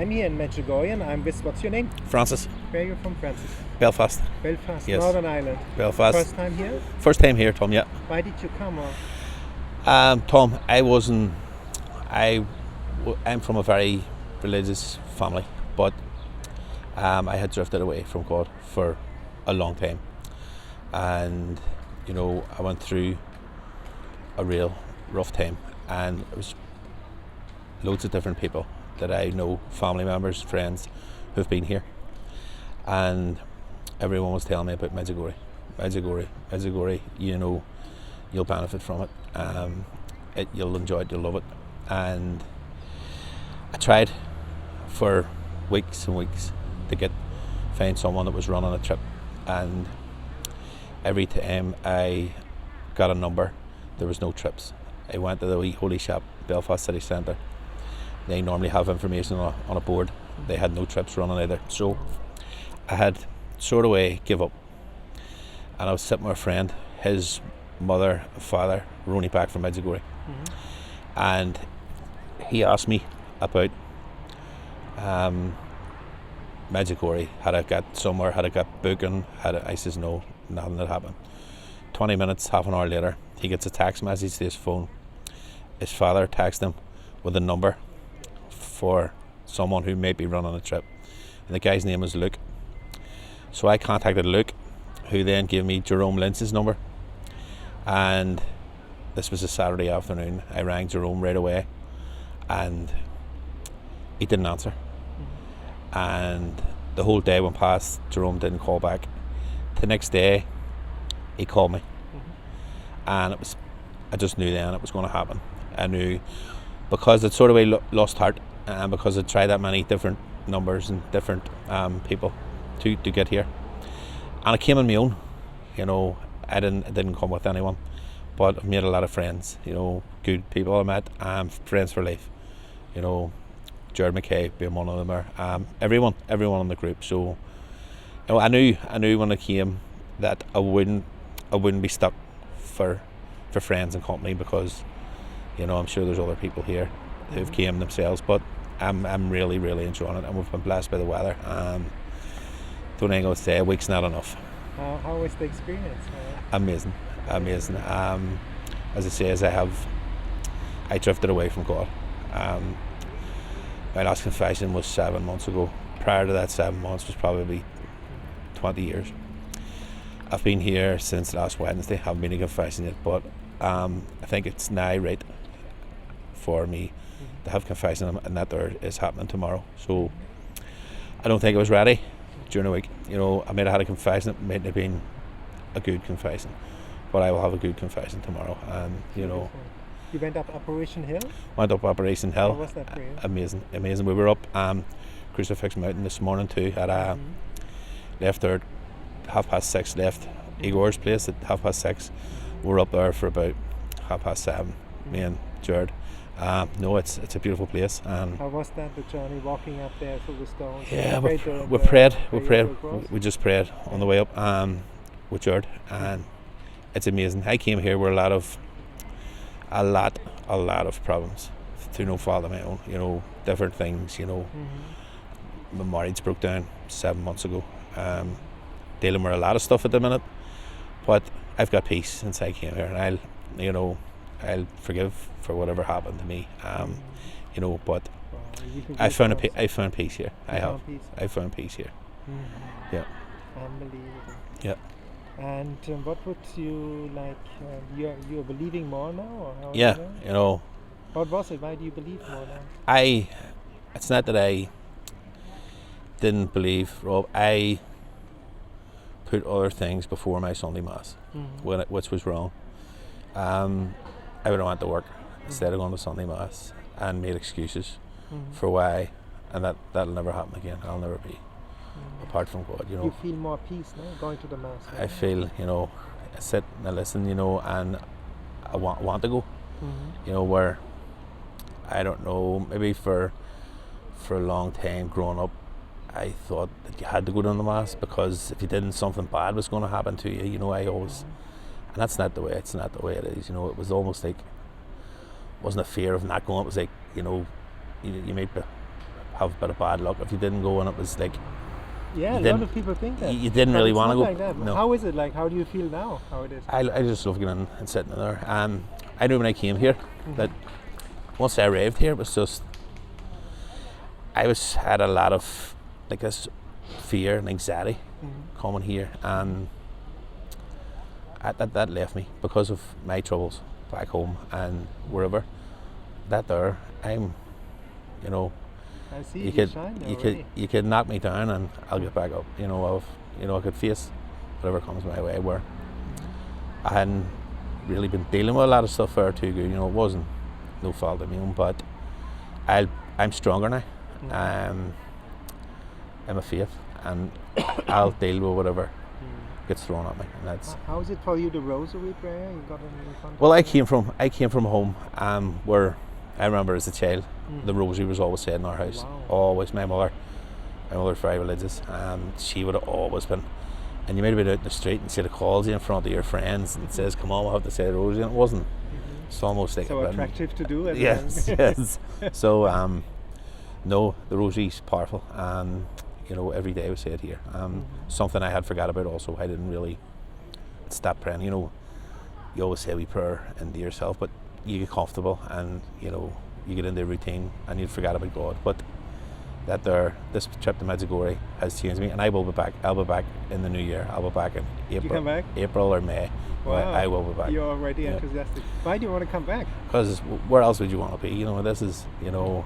I'm here in Medjugorje and I'm with, what's your name? Francis. Where are you from, Francis? Belfast. Belfast, Yes. Northern Ireland. Belfast. First time here? First time here, Tom, yeah. Why did you come? Or? Tom, I'm from a very religious family, but I had drifted away from God for a long time. And, I went through a real rough time, and it was loads of different people that I know, family members, friends, who've been here, and everyone was telling me about Medjugorje. You'll benefit from it. You'll enjoy it. You'll love it. And I tried for weeks and weeks to find someone that was running a trip, and every time I got a number, there was no trips. I went to the wee holy shop, Belfast City Centre. They normally have information on a board. They had no trips running either. So I had sort of give up. And I was sitting with a friend. His mother and father were only back from Medjugorje. And he asked me about Medjugorje. Had I got somewhere? Had I got booking? I says no, nothing had happened. 20 minutes, half an hour later, he gets a text message to his phone. His father texted him with a number for someone who may be running a trip, and the guy's name is Luke. So I contacted Luke, who then gave me Jerome Lynch's number, and this was a Saturday afternoon. I rang Jerome right away, and he didn't answer, and the whole day went past. Jerome didn't call back. The next day he called me, and I just knew then it was going to happen. I knew, because I'd sort of lost heart, and because I'd tried that many different numbers and different people to get here, and I came on my own. I didn't come with anyone, but I've made a lot of friends. Good people I met, friends for life. Jared McKay being one of them, or everyone in the group. So I knew when I came that I wouldn't be stuck for friends and company, because I'm sure there's other people here who've came themselves, but I'm really, really enjoying it, and we've been blessed by the weather. Don't think I would say a week's not enough. How was the experience? Amazing. As I say, I drifted away from God. My last confession was 7 months ago. Prior to that 7 months was probably 20 years. I've been here since last Wednesday. Haven't been to confession yet, but I think it's now right for me to have confession, and that there is happening tomorrow. So I don't think I was ready during the week. I might have had a confession. It might have been a good confession, but I will have a good confession tomorrow. And You went up Operation Hill? Went up Operation Hill. How was that for you? Amazing. We were up Crucifix Mountain this morning too. Left there 6:30. Left Igor's place at 6:30. We're up there for about 7:30. Me and Jared. No, it's a beautiful place. And how was that, the journey walking up there through the stones? Yeah, we prayed. We just prayed on the way up with Jared, and it's amazing. I came here with a lot of problems, through no fault of my own. Different things. My marriage broke down 7 months ago. Dealing with a lot of stuff at the minute, but I've got peace since I came here, and I'll forgive for whatever happened to me. But I found peace here. I found peace here. Yeah. Unbelievable. Yeah. And what would you like? You're believing more now, or how? Yeah. What was it? Why do you believe more now? It's not that I didn't believe, Rob. I put other things before my Sunday Mass, which was wrong. I would have went to work instead of going to Sunday Mass, and made excuses for why, and that'll never happen again. I'll never be apart from God. You feel more peace now going to the Mass? I feel, I sit and I listen, and I want to go. Where I don't know, maybe for a long time growing up, I thought that you had to go to the Mass, because if you didn't, something bad was going to happen to you. I always, and that's not the way. It's not the way it is. It was almost like, it wasn't a fear of not going. It was like, you might have a bit of bad luck if you didn't go, and it was like Yeah, a lot of people think that. you didn't But really it's want to not go. like that. No. How is it like? How do you feel now? How it is? I just love getting in and sitting there. I knew when I came here that once I arrived here, it was just had a lot of like this fear and anxiety coming here, and that left me because of my troubles back home and wherever. That there, I'm, you know, I see you you shine there already. you could knock me down and I'll get back up. You know, I could face whatever comes my way. Where I hadn't really been dealing with a lot of stuff there too good. You know, it wasn't no fault of my own, but I'm stronger now. I'm a faith, and I'll deal with whatever gets thrown at me. And that's How is it for you, the rosary prayer? You got in contact? well. I came from home where I remember as a child, the rosary was always said in our house. Wow. Always, my mother was very religious. She would have always been. And you might have been out in the street and she'd have called you in front of your friends and says, "Come on, we'll have to say the rosary." And it wasn't. It's almost like So attractive to do. Yes, yes. So no, the rosary's powerful, and you know, every day we say it here. Something I had forgot about also. I didn't really stop praying. You know, you always say we prayer into yourself, but you get comfortable and you know you get into a routine and you forget about God. But this trip to Medjugorje has changed me, and I will be back. I'll be back in the new year. I'll be back in April. You come back? April or May. Wow. I will be back. You're already enthusiastic. Why do you want to come back? Because where else would you want to be? You know, this is, you know,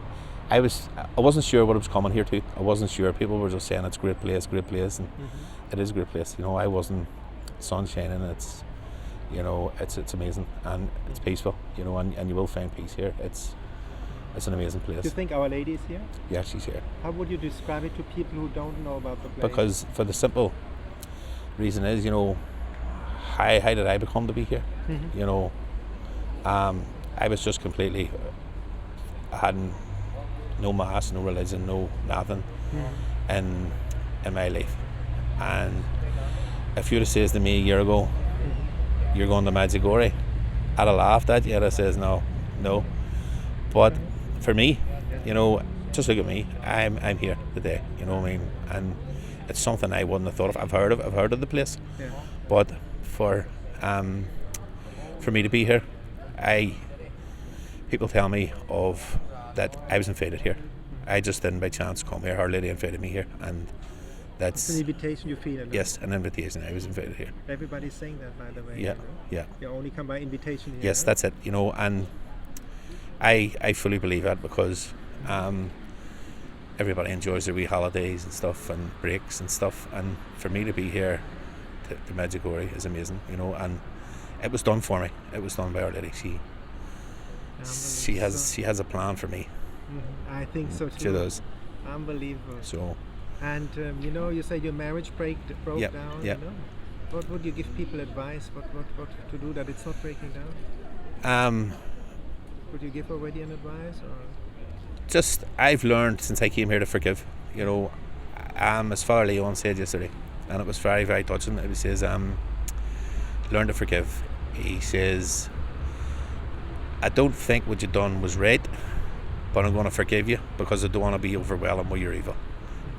I wasn't sure what I was coming here to. I wasn't sure. People were just saying it's a great place, and it is a great place. You know, I wasn't sun shining. It's, you know, it's amazing and it's peaceful. You know, and you will find peace here. It's an amazing place. Do you think Our Lady is here? Yeah, she's here. How would you describe it to people who don't know about the place? Because for the simple reason is, you know, how did I become to be here? You know, I was just completely, I had no mass, no religion, no nothing in my life. And if you'd have said to me a year ago, you're going to Medjugorje, I'd have laughed at you. I'd have said no. But for me, you know, just look at me. I'm here today. You know what I mean? And it's something I wouldn't have thought of. I've heard of the place, but for me to be here, people tell me of that I was invited here. I just didn't by chance come here. Our Lady invited me here, and that's it's an invitation you feel. Yes, an invitation. I was invited here. Everybody's saying that, by the way. Yeah, you know? yeah. You only come by invitation here. Yes, that's it. You know, and I fully believe that because everybody enjoys their wee holidays and stuff and breaks and stuff, and for me to be here to Medjugorje is amazing, you know, and it was done for me. It was done by Our Lady. She has a plan for me. I think so too. She does. Unbelievable. So, and you know, you say your marriage broke yeah, down. yeah. You know, what would you give people advice? What to do that it's not breaking down? Would you give already an advice, or? Just I've learned since I came here to forgive. You know, as Father Leon said yesterday, and it was very, very touching. He says, "Learn to forgive." He says, "I don't think what you've done was right, but I'm going to forgive you because I don't want to be overwhelmed with your evil."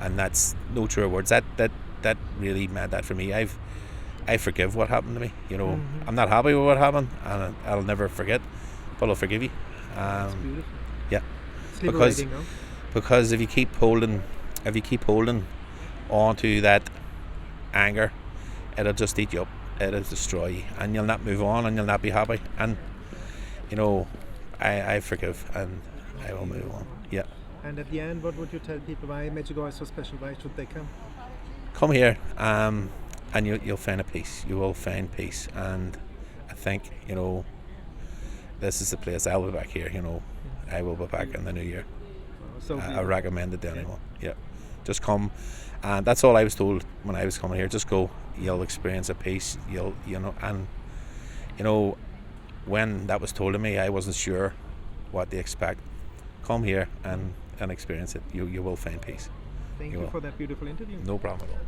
And that's no truer words. That really meant that for me. I forgive what happened to me. You know, I'm not happy with what happened, and I'll never forget, but I'll forgive you. That's beautiful. Yeah, It's liberating, no? because if you keep holding on to that anger, it'll just eat you up. It'll destroy you, and you'll not move on, and you'll not be happy. And you know, I forgive, and I will move on. Yeah. And at the end, what would you tell people? Why Medjugorje is so special? Why should they come? Come here, and you'll find a peace. You will find peace, and I think, you know, this is the place. I'll be back here. You know, I will be back in the new year. So I recommend it to anyone. Yeah, just come, and that's all I was told when I was coming here. Just go. You'll experience a peace. You know, and you know, when that was told to me, I wasn't sure what to expect. Come here and experience it. You will find peace. Thank you for that beautiful interview. No problem at all.